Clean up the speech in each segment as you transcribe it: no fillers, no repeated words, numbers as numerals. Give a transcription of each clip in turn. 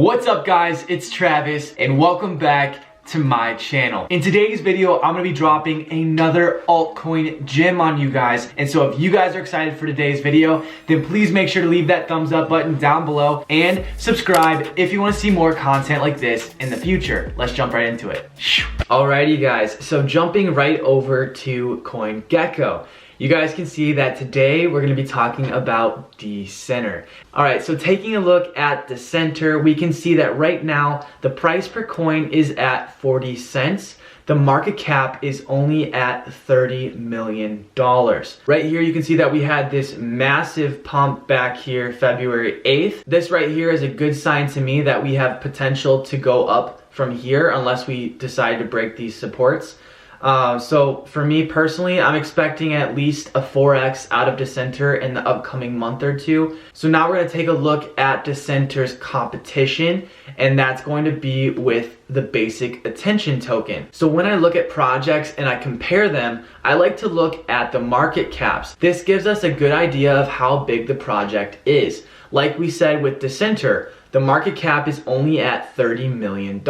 What's up guys, it's Travis and welcome back to my channel. In today's video, I'm gonna be dropping another altcoin gem on you guys. And so if you guys are excited for today's video, then please make sure to leave that thumbs up button down below and subscribe if you wanna see more content like this in the future. Let's jump right into it. Alrighty guys, so jumping right over to CoinGecko. You guys can see that today we're gonna be talking about Decentr. All right, so taking a look at Decentr, we can see that right now the price per coin is at 40 cents. The market cap is only at $30 million. Right here, you can see that we had this massive pump back here February 8th. This right here is a good sign to me that we have potential to go up from here unless we decide to break these supports. So for me personally, I'm expecting at least a 4x out of Decentr in the upcoming month or two. So now we're going to take a look at Decentr's competition, and that's going to be with the basic attention token. So when I look at projects and I compare them, I like to look at the market caps. This gives us a good idea of how big the project is. Like we said with Decentr, the market cap is only at $30 million.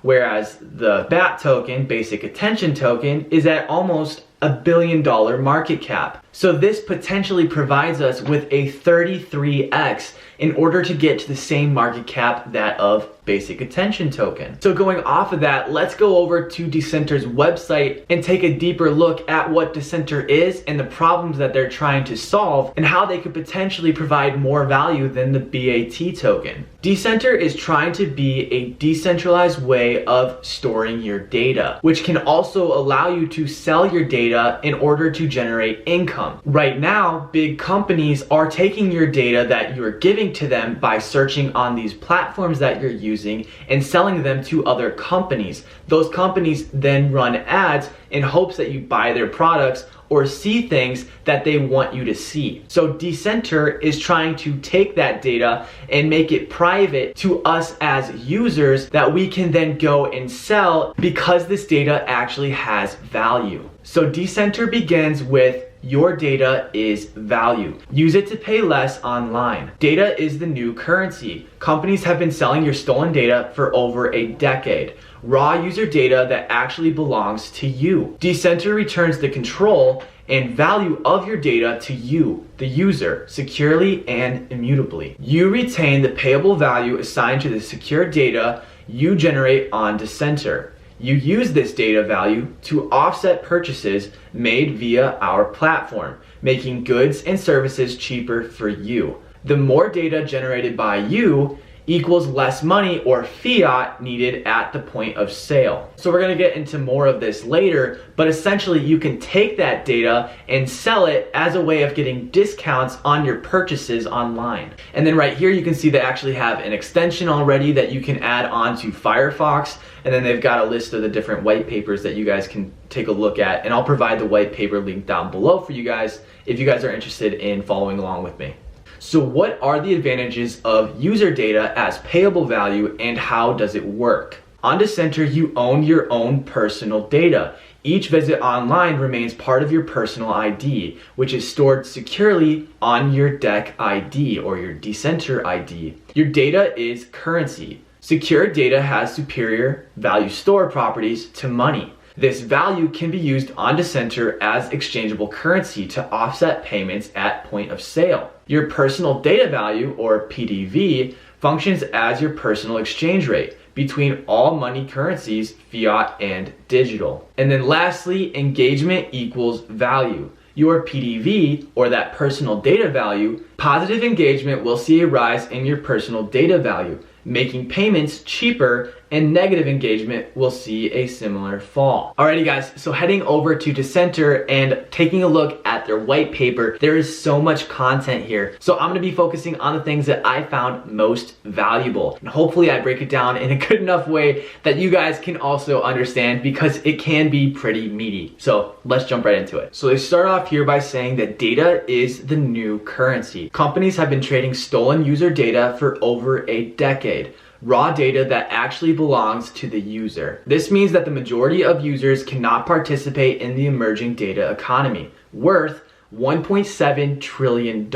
Whereas the BAT token, basic attention token, is at almost $1 billion market cap. So this potentially provides us with a 33x in order to get to the same market cap that of basic attention token. So going off of that, let's go over to Decentr's website and take a deeper look at what Decentr is and the problems that they're trying to solve and how they could potentially provide more value than the BAT token. Decentr is trying to be a decentralized way of storing your data, which can also allow you to sell your data in order to generate income. Right now, big companies are taking your data that you're giving to them by searching on these platforms that you're using and selling them to other companies. Those companies then run ads in hopes that you buy their products or see things that they want you to see. So Decentr is trying to take that data and make it private to us as users that we can then go and sell because this data actually has value. So Decentr begins with your data is value. Use it to pay less online. Data is the new currency. Companies have been selling your stolen data for over a decade. Raw user data that actually belongs to you. Decentr returns the control and value of your data to you, the user, securely and immutably. You retain the payable value assigned to the secure data you generate on Decentr. You use this data value to offset purchases made via our platform, making goods and services cheaper for you. The more data generated by you equals less money or fiat needed at the point of sale. So we're gonna get into more of this later, but essentially you can take that data and sell it as a way of getting discounts on your purchases online. And then right here you can see they actually have an extension already that you can add on to Firefox, and then they've got a list of the different white papers that you guys can take a look at, and I'll provide the white paper link down below for you guys if you guys are interested in following along with me. So what are the advantages of user data as payable value and how does it work? On Decentr, you own your own personal data. Each visit online remains part of your personal ID, which is stored securely on your DEC ID or your Decentr ID. Your data is currency. Secure data has superior value store properties to money. This value can be used on Decentr as exchangeable currency to offset payments at point of sale. Your personal data value, or PDV, functions as your personal exchange rate between all money currencies, fiat and digital. And then lastly, engagement equals value. Your PDV, or that personal data value, positive engagement will see a rise in your personal data value, making payments cheaper, and negative engagement will see a similar fall. Alrighty guys, so heading over to Decentr and taking a look at their white paper, there is so much content here. So I'm gonna be focusing on the things that I found most valuable. And hopefully I break it down in a good enough way that you guys can also understand, because it can be pretty meaty. So let's jump right into it. So they start off here by saying that data is the new currency. Companies have been trading stolen user data for over a decade. Raw data that actually belongs to the user. This means that the majority of users cannot participate in the emerging data economy. Worth $1.7 trillion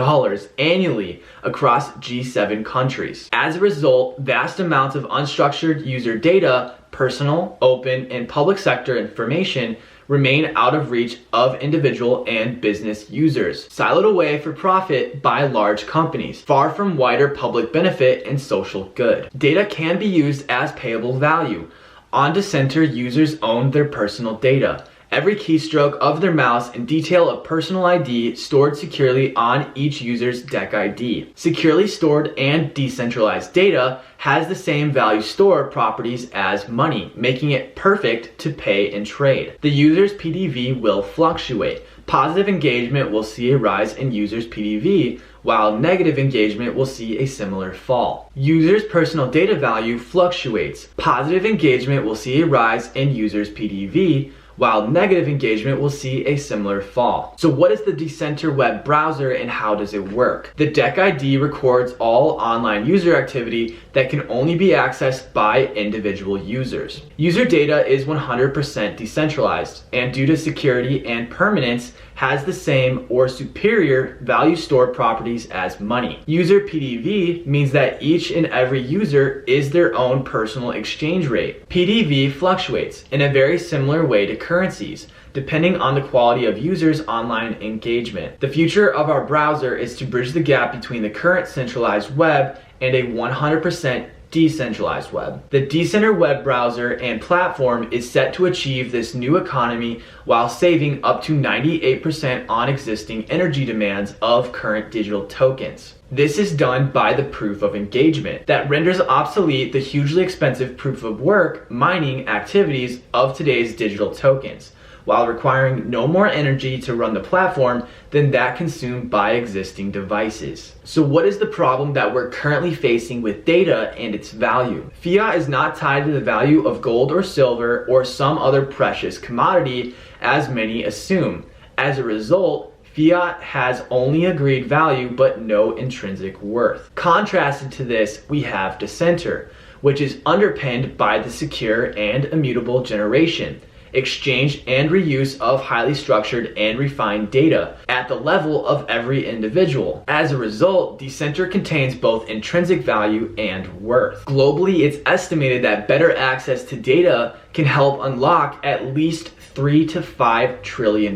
annually across G7 countries. As a result, vast amounts of unstructured user data, personal, open, and public sector information remain out of reach of individual and business users, siloed away for profit by large companies, far from wider public benefit and social good. Data can be used as payable value. On Decentr, users own their personal data. Every keystroke of their mouse and detail of personal ID stored securely on each user's DEC ID. Securely stored and decentralized data has the same value store properties as money, making it perfect to pay and trade. The user's PDV will fluctuate. Positive engagement will see a rise in users' PDV, while negative engagement will see a similar fall. Users' personal data value fluctuates. Positive engagement will see a rise in users' PDV, while negative engagement will see a similar fall. So what is the Decentr web browser and how does it work? The DEC ID records all online user activity that can only be accessed by individual users. User data is 100% decentralized, and due to security and permanence, has the same or superior value store properties as money. User PDV means that each and every user is their own personal exchange rate. PDV fluctuates in a very similar way to currencies, depending on the quality of users' online engagement. The future of our browser is to bridge the gap between the current centralized web and a 100% decentralized web. The Decentr web browser and platform is set to achieve this new economy while saving up to 98% on existing energy demands of current digital tokens. This is done by the proof of engagement that renders obsolete the hugely expensive proof of work mining activities of today's digital tokens, while requiring no more energy to run the platform than that consumed by existing devices. So what is the problem that we're currently facing with data and its value? Fiat is not tied to the value of gold or silver or some other precious commodity as many assume. As a result, fiat has only agreed value but no intrinsic worth. Contrasted to this, we have Decentr, which is underpinned by the secure and immutable generation, exchange, and reuse of highly structured and refined data at the level of every individual. As a result, Decentr contains both intrinsic value and worth. Globally, it's estimated that better access to data can help unlock at least $3 to $5 trillion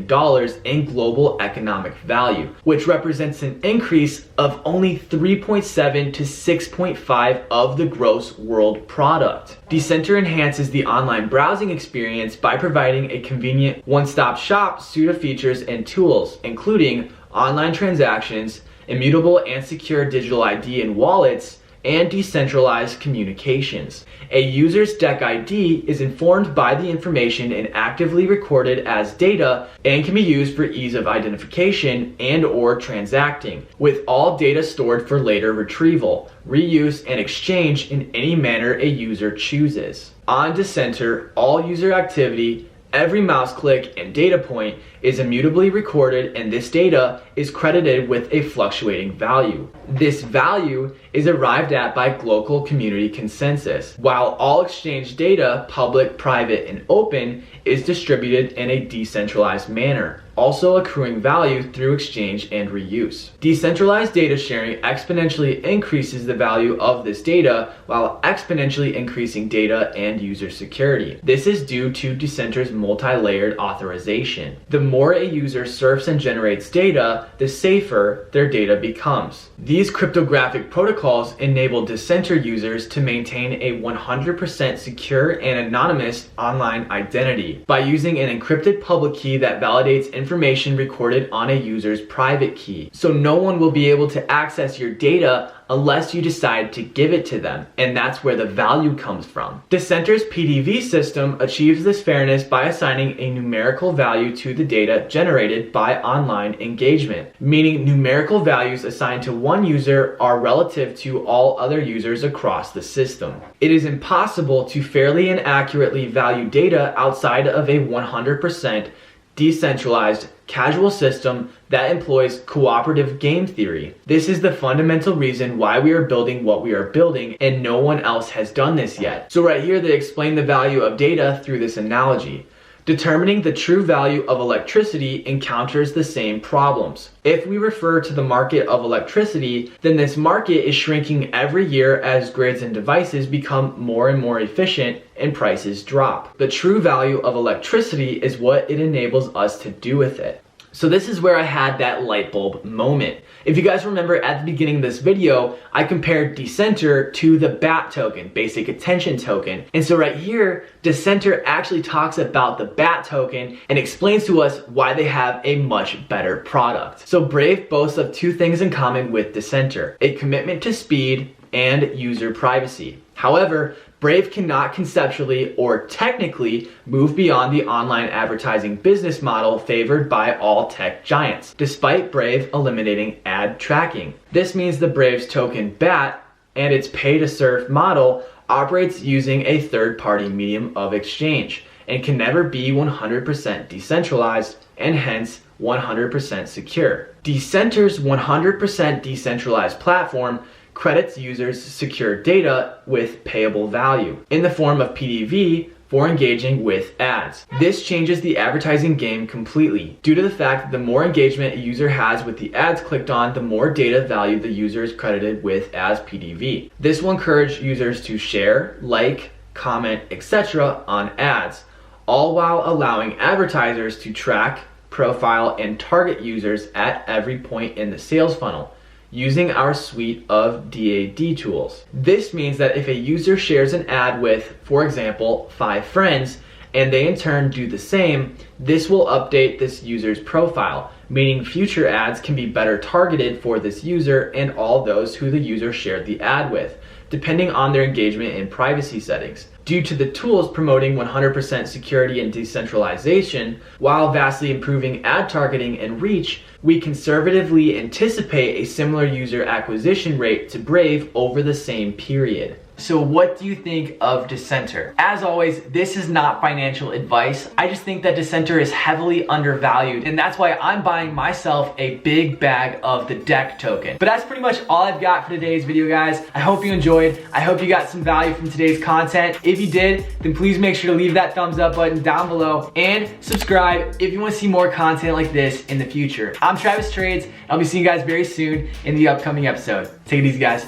in global economic value, which represents an increase of only 3.7 to 6.5 of the gross world product. Decentr enhances the online browsing experience by providing a convenient one-stop shop suite of features and tools, including online transactions, immutable and secure digital ID and wallets, and decentralized communications. A user's DEC ID is informed by the information and actively recorded as data and can be used for ease of identification and or transacting, with all data stored for later retrieval, reuse, and exchange in any manner a user chooses. On Decentr, all user activity, every mouse click and data point is immutably recorded, and this data is credited with a fluctuating value. This value is arrived at by local community consensus, while all exchange data, public, private, and open, is distributed in a decentralized manner, also accruing value through exchange and reuse. Decentralized data sharing exponentially increases the value of this data while exponentially increasing data and user security. This is due to Decentr's multi-layered authorization. The more a user surfs and generates data, the safer their data becomes. These cryptographic protocols enable Decentr users to maintain a 100% secure and anonymous online identity by using an encrypted public key that validates information recorded on a user's private key. So no one will be able to access your data unless you decide to give it to them, and that's where the value comes from. Decentr's PDV system achieves this fairness by assigning a numerical value to the data generated by online engagement, meaning numerical values assigned to one user are relative to all other users across the system. It is impossible to fairly and accurately value data outside of a 100% decentralized casual system that employs cooperative game theory. This is the fundamental reason why we are building what we are building, and no one else has done this yet. So right here they explain the value of data through this analogy. Determining the true value of electricity encounters the same problems. If we refer to the market of electricity, then this market is shrinking every year as grids and devices become more and more efficient and prices drop. The true value of electricity is what it enables us to do with it. So this is where I had that light bulb moment. If you guys remember at the beginning of this video, I compared Decentr to the BAT token, basic attention token. And so right here, Decentr actually talks about the BAT token and explains to us why they have a much better product. So Brave boasts of two things in common with Decentr: a commitment to speed and user privacy. However, Brave cannot conceptually or technically move beyond the online advertising business model favored by all tech giants, despite Brave eliminating ad tracking. This means the Brave's token BAT and its pay-to-surf model operates using a third-party medium of exchange and can never be 100% decentralized and hence 100% secure. Decentr's 100% decentralized platform credits users' secure data with payable value in the form of PDV for engaging with ads. This changes the advertising game completely due to the fact that the more engagement a user has with the ads clicked on, the more data value the user is credited with as PDV. This will encourage users to share, like, comment, etc. on ads, all while allowing advertisers to track, profile, and target users at every point in the sales funnel using our suite of DAD tools. This means that if a user shares an ad with, for example, 5 friends, and they in turn do the same, this will update this user's profile, meaning future ads can be better targeted for this user and all those who the user shared the ad with, depending on their engagement and privacy settings. Due to the tools promoting 100% security and decentralization, while vastly improving ad targeting and reach, we conservatively anticipate a similar user acquisition rate to Brave over the same period. So what do you think of Decentr? As always, this is not financial advice. I just think that Decentr is heavily undervalued, and that's why I'm buying myself a big bag of the DEC token. But that's pretty much all I've got for today's video, guys. I hope you enjoyed. I hope you got some value from today's content. If you did, then please make sure to leave that thumbs up button down below and subscribe if you want to see more content like this in the future. I'm Travis Trades. I'll be seeing you guys very soon in the upcoming episode. Take it easy, guys.